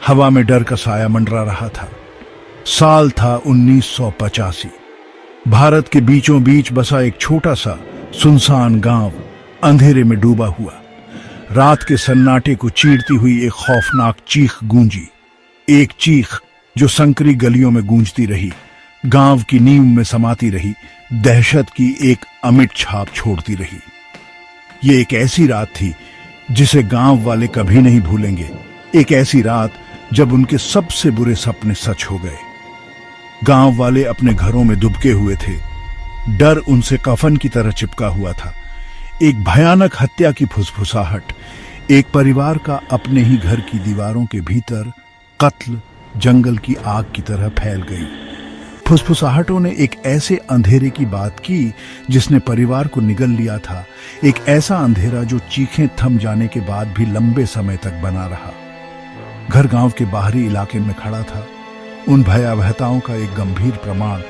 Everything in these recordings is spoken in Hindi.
हवा में डर का साया मंडरा रहा था। साल था 1985। भारत के बीचों बीच बसा एक छोटा सा सुनसान गांव अंधेरे में डूबा हुआ। रात के सन्नाटे को चीरती हुई एक खौफनाक चीख गूंजी, एक चीख जो संकरी गलियों में गूंजती रही, गांव की नींव में समाती रही, दहशत की एक अमिट छाप छोड़ती रही। ये एक ऐसी रात थी जिसे गांव वाले कभी नहीं भूलेंगे। एक ऐसी रात जब उनके सबसे बुरे सपने सच हो गए। गांव वाले अपने घरों में दुबके हुए थे। डर उनसे कफन की तरह चिपका हुआ था। एक भयानक हत्या की फुसफुसाहट एक परिवार का अपने ही घर की दीवारों के भीतर कत्ल जंगल की आग की तरह फैल गई। फुसफुसाहटों ने एक ऐसे अंधेरे की बात की जिसने परिवार को निगल लिया था। एक ऐसा अंधेरा जो चीखें थम जाने के बाद भी लंबे समय तक बना रहा। घर गांव के बाहरी इलाके में खड़ा था, उन भयावहताओं का एक गंभीर प्रमाण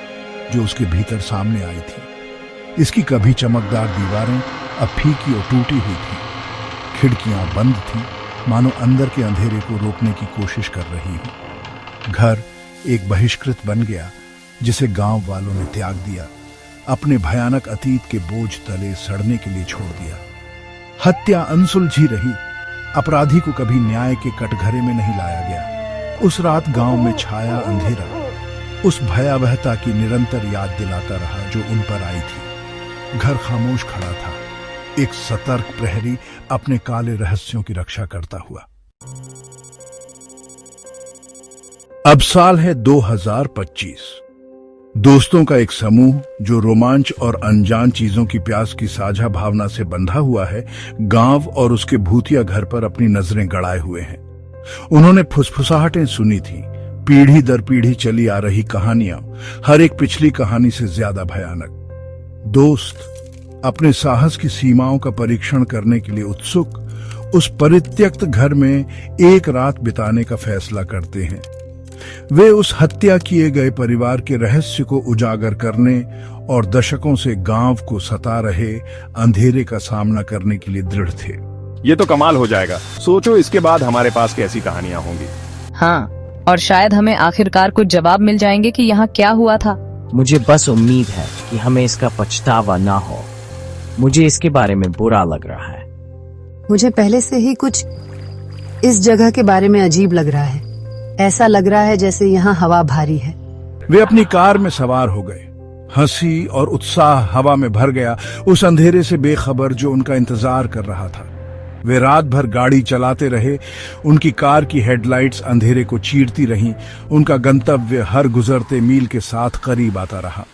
जो उसके भीतर सामने आई थी। इसकी कभी चमकदार दीवारें अब फीकी और टूटी हुई थी। खिड़कियां बंद थी, मानो अंदर के अंधेरे को रोकने की कोशिश कर रही हो। घर एक बहिष्कृत बन गया जिसे गांव वालों ने त्याग दिया, अपने भयानक अतीत के बोझ तले सड़ने के लिए छोड़ दिया। हत्या अनसुलझी रही, अपराधी को कभी न्याय के कटघरे में नहीं लाया गया। उस रात गांव में छाया अंधेरा उस भयावहता की निरंतर याद दिलाता रहा जो उन पर आई थी। घर खामोश खड़ा था, एक सतर्क प्रहरी अपने काले रहस्यों की रक्षा करता हुआ। अब साल है 2025। दोस्तों का एक समूह जो रोमांच और अनजान चीजों की प्यास की साझा भावना से बंधा हुआ है, गांव और उसके भूतिया घर पर अपनी नजरें गड़ाए हुए हैं। उन्होंने फुसफुसाहटें सुनी थी, पीढ़ी दर पीढ़ी चली आ रही कहानियां, हर एक पिछली कहानी से ज्यादा भयानक। दोस्त अपने साहस की सीमाओं का परीक्षण करने के लिए उत्सुक उस परित्यक्त घर में एक रात बिताने का फैसला करते हैं। वे उस हत्या किए गए परिवार के रहस्य को उजागर करने और दशकों से गांव को सता रहे अंधेरे का सामना करने के लिए दृढ़ थे। ये तो कमाल हो जाएगा। सोचो इसके बाद हमारे पास कैसी कहानियां होंगी। हाँ, और शायद हमें आखिरकार कुछ जवाब मिल जाएंगे कि यहाँ क्या हुआ था। मुझे बस उम्मीद है कि हमें इसका पछतावा ना हो। मुझे इसके बारे में बुरा लग रहा है। मुझे पहले से ही कुछ इस जगह के बारे में अजीब लग रहा है। ऐसा लग रहा है जैसे यहाँ हवा भारी है। वे अपनी कार में सवार हो गए। हंसी और उत्साह हवा में भर गया, उस अंधेरे से बेखबर जो उनका इंतजार कर रहा था। वे रात भर गाड़ी चलाते रहे। उनकी कार की हेडलाइट्स अंधेरे को चीरती रहीं। उनका गंतव्य हर गुजरते मील के साथ करीब आता रहा।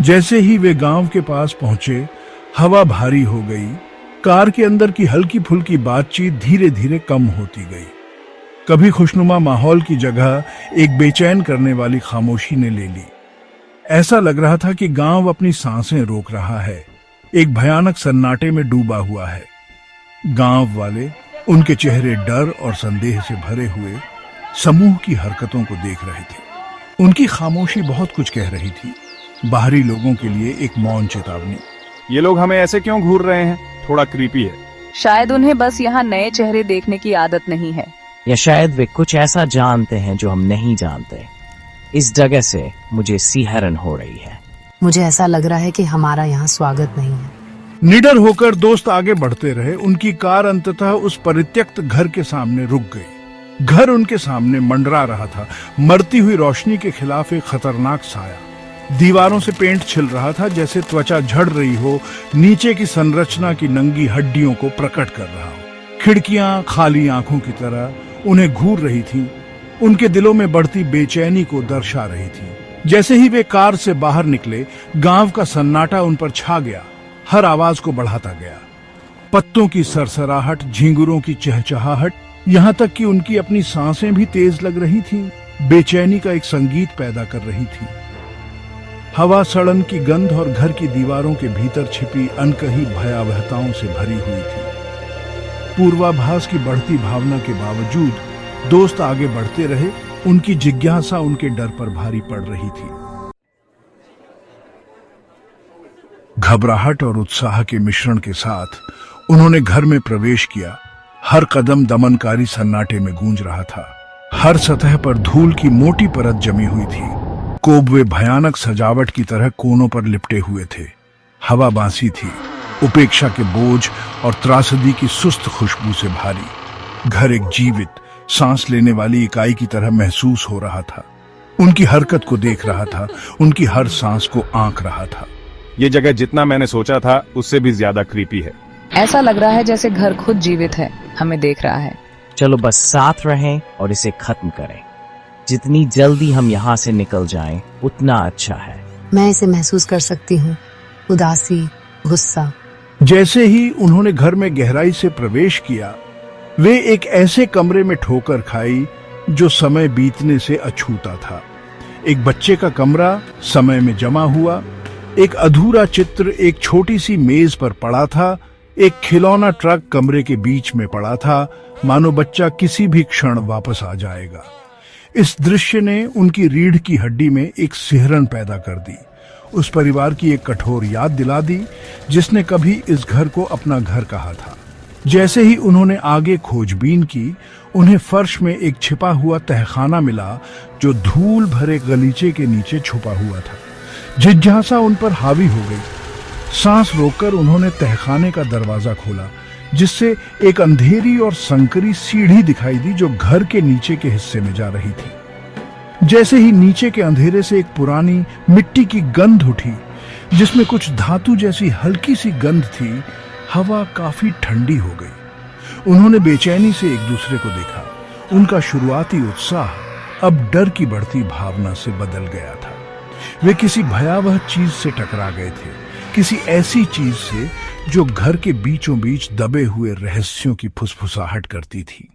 जैसे ही वे गांव के पास पहुंचे, हवा भारी हो गई। कार के अंदर की हल्की फुल्की बातचीत धीरे धीरे कम होती गई। कभी खुशनुमा माहौल की जगह एक बेचैन करने वाली खामोशी ने ले ली। ऐसा लग रहा था कि गांव अपनी सांसें रोक रहा है, एक भयानक सन्नाटे में डूबा हुआ है। गांव वाले, उनके चेहरे डर और संदेह से भरे हुए, समूह की हरकतों को देख रहे थे। उनकी खामोशी बहुत कुछ कह रही थी, बाहरी लोगों के लिए एक मौन चेतावनी। ये लोग हमें ऐसे क्यों घूर रहे हैं? थोड़ा क्रीपी है। शायद उन्हें बस यहाँ नए चेहरे देखने की आदत नहीं है, या शायद वे कुछ ऐसा जानते हैं जो हम नहीं जानते। इस जगह से मुझे सिहरन हो रही है। मुझे ऐसा लग रहा है कि हमारा यहाँ स्वागत नहीं है। निडर होकर दोस्त आगे बढ़ते रहे। उनकी कार अंततः उस परित्यक्त घर के सामने रुक गई। घर उनके सामने मंडरा रहा था, मरती हुई रोशनी के खिलाफ एक खतरनाक साया। दीवारों से पेंट छिल रहा था, जैसे त्वचा झड़ रही हो, नीचे की संरचना की नंगी हड्डियों को प्रकट कर रहा हो। खिड़कियां खाली आंखों की तरह उन्हें घूर रही थीं, उनके दिलों में बढ़ती बेचैनी को दर्शा रही थीं। जैसे ही वे कार से बाहर निकले, गांव का सन्नाटा उन पर छा गया, हर आवाज को बढ़ाता गया। पत्तों की सरसराहट, झींगुरों की चहचहाहट, यहाँ तक कि उनकी अपनी सांसें भी तेज लग रही थीं, बेचैनी का एक संगीत पैदा कर रही थी। हवा सड़न की गंध और घर की दीवारों के भीतर छिपी अनकही भयावहताओं से भरी हुई थी। पूर्वाभास की बढ़ती भावना के बावजूद दोस्त आगे बढ़ते रहे। उनकी जिज्ञासा उनके डर पर भारी पड़ रही थी। घबराहट और उत्साह के मिश्रण के साथ उन्होंने घर में प्रवेश किया। हर कदम दमनकारी सन्नाटे में गूंज रहा था। हर सतह पर धूल की मोटी परत जमी हुई थी। कोबवे भयानक सजावट की तरह कोनों पर लिपटे हुए थे। हवा बांसी थी, उपेक्षा के बोझ और त्रासदी की सुस्त खुशबू से भारी। घर एक जीवित, सांस लेने वाली इकाई की तरह महसूस हो रहा था। उनकी हरकत को देख रहा था, उनकी हर सांस को आंक रहा था। ये जगह जितना मैंने सोचा था उससे भी ज्यादा क्रीपी है। ऐसा लग रहा है जैसे घर खुद जीवित है, हमें देख रहा है। चलो बस साथ रहें और इसे खत्म करें। जितनी जल्दी हम यहाँ से निकल जाएं, उतना अच्छा है। मैं इसे महसूस कर सकती हूँ, उदासी, गुस्सा। जैसे ही उन्होंने घर में गहराई से प्रवेश किया, वे एक ऐसे कमरे में ठोकर खाई जो समय बीतने से अछूता था। एक बच्चे का कमरा समय में जमा हुआ। एक अधूरा चित्र एक छोटी सी मेज पर पड़ा था। एक खिलौना ट्रक कमरे के बीच में पड़ा था, मानो बच्चा किसी भी क्षण वापस आ जाएगा। इस दृश्य ने उनकी रीढ़ की हड्डी में एक सिहरन पैदा कर दी। उस परिवार की एक कठोर याद दिला दी जिसने कभी इस घर को अपना घर कहा था। जैसे ही उन्होंने आगे खोजबीन की, उन्हें फर्श में एक छिपा हुआ तहखाना मिला जो धूल भरे गलीचे के नीचे छुपा हुआ था। जिज्ञासा उन पर हावी हो गई। सांस रोककर उन्होंने तहखाने का दरवाजा खोला, जिससे एक अंधेरी और संकरी सीढ़ी दिखाई दी जो घर के नीचे के हिस्से में जा रही थी। जैसे ही नीचे के अंधेरे से एक पुरानी मिट्टी की गंध उठी, जिसमें कुछ धातु जैसी हल्की सी गंध थी, हवा काफी ठंडी हो गई। उन्होंने बेचैनी से एक दूसरे को देखा। उनका शुरुआती उत्साह अब डर की बढ़ती भावना से बदल गया था। वे किसी भयावह चीज से टकरा गए थे, किसी ऐसी चीज से जो घर के बीचों बीच दबे हुए रहस्यों की फुसफुसाहट करती थी।